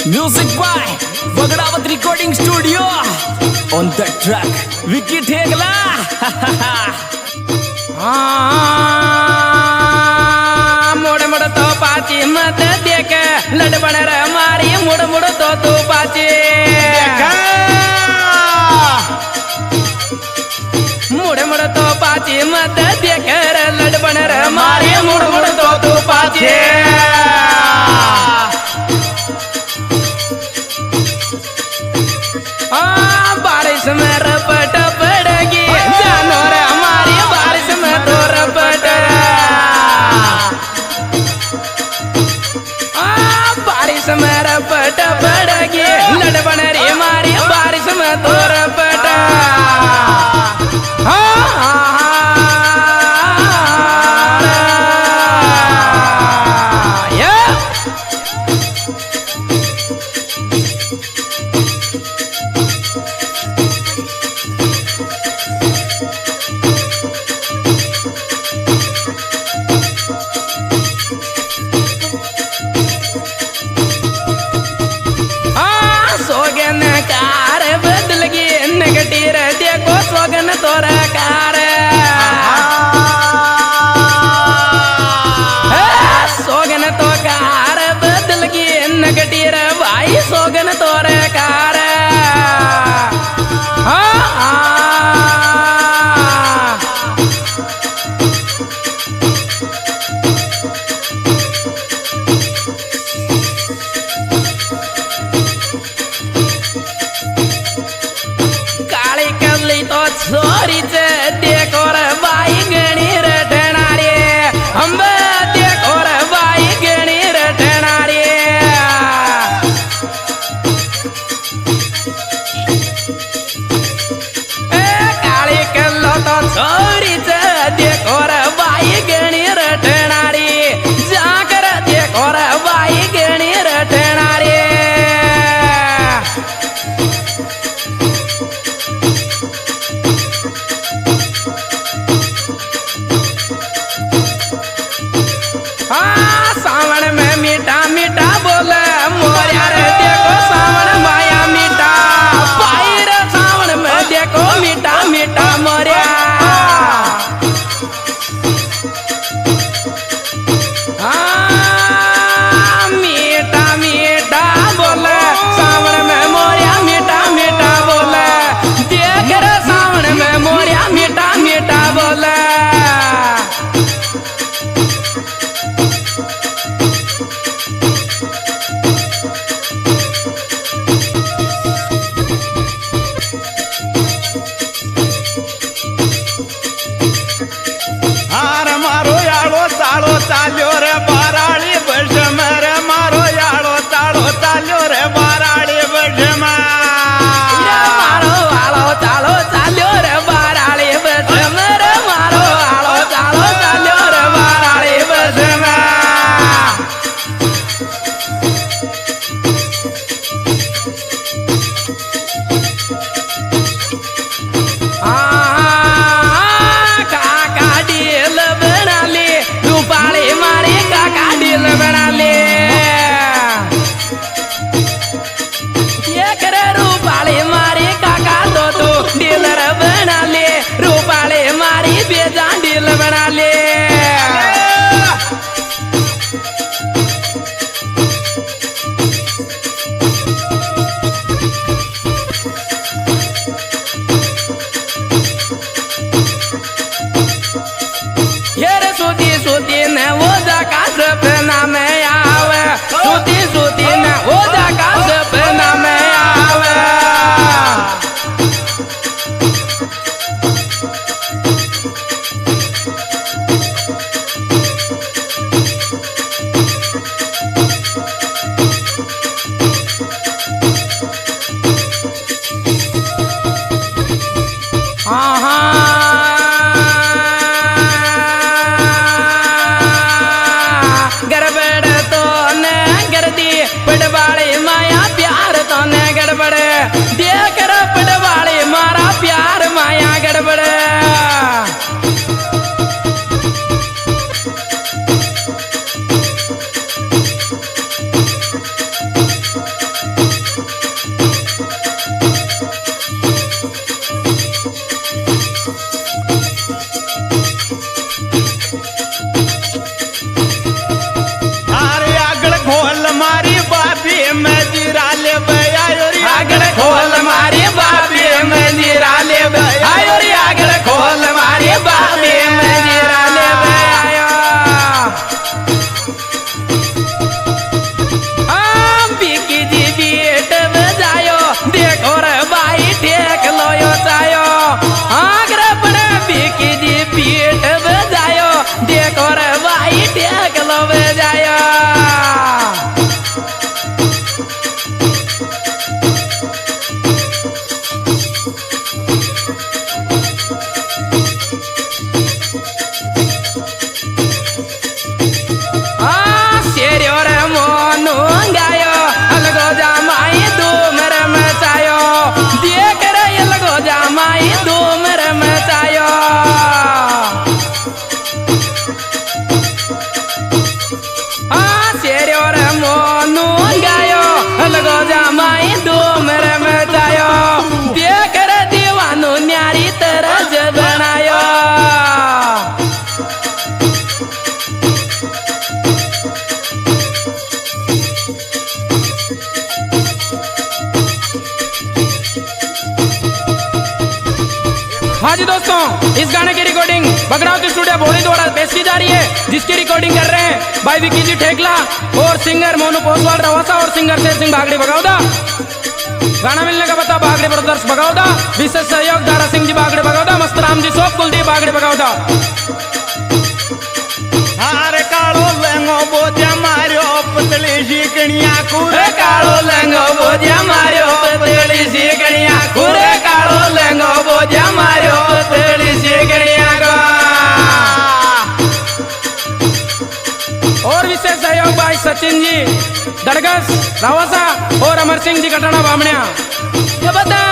Music by Bagdawat Recording Studio. On the track, Vicky Thegla. मुड़ मुड़ तो पाची मत देख लड़बड़ रे मारी मुड़ मुड़ तो तू पाची मुड़ मुड़ तो पाची मत देख लड़बड़ रे मारी मुड़ मुड़ तो तू पाची बारिश में रपट पड़ेगी जानो रे हमारी बारिश में तो रपट बारिश में रपट पड़ेगी लड़बड़ रे मारी बारिश में तो रपट सोगन तोरा कार सोगन तो कार बदल की नगटी रे भाई सोगन तोरे कार छोरी से देखो रे बाई गणी रे ठेनारी हम देखो रे बाई गणी रे ठेनारी काली कल्लो तो छोरी से देखो रे बाई गणी रे ठेनारी जाकर देखो रे बाई गणी रे ठेनारी सावन में मीठा मीठा बोले मोरिया रे देखो सावन माया मीठा पाई रे सावन में देखो मीठा मीठा मोरिया मीठा मीठा बोले सावन में मोरिया मीठा मीठा बोले देख रे सावन में मोरिया मीठा मीठा बोले चाल्यो रे बाराड़ी बजम रे मारो याड़ो ताड़ो चाल्यो रे बाराड़ी बजम मारो आलो चालो चाल्यो रे बाराड़ी बजम रे मारो आलो चालो चाल्यो रे बाराड़ी बजम काका डील बना ली रूपाली मारी मोनू गायो लगो जामाई धूम रे मचायो देख रे दीवानो न्यारी तरज बनायो हाँ जी दोस्तों, इस गाने की रिकॉर्डिंग बगड़ावती स्टूडियो बोली द्वारा पेश की जा रही है, जिसकी रिकॉर्डिंग कर रहे हैं भाई विकी जी ठेकला और सिंगर मोनू पोसवाल रवासा और सिंगर शेर सिंह बागड़ी बगावदा। गाना मिलने का पता बागड़ी ब्रदर्स बगावदा, विशेष सहयोग दारा सिंह जी बागड़ी बगावदा, मस्तराम जी सोप कुलदीप बागड़ी बगावदा। हारे काळो लेंगो बोजा मार्यो पतली शिकणिया कुरे काळो लेंगो बोजा मार्यो पतली शिकणिया कुरे काळो लेंगो बोजा मार्यो पतली शिकणिया को। और विशेष सहयोग भाई सचिन जी दड़गस रावसा और अमर सिंह जी कटाना बामणिया। ये बता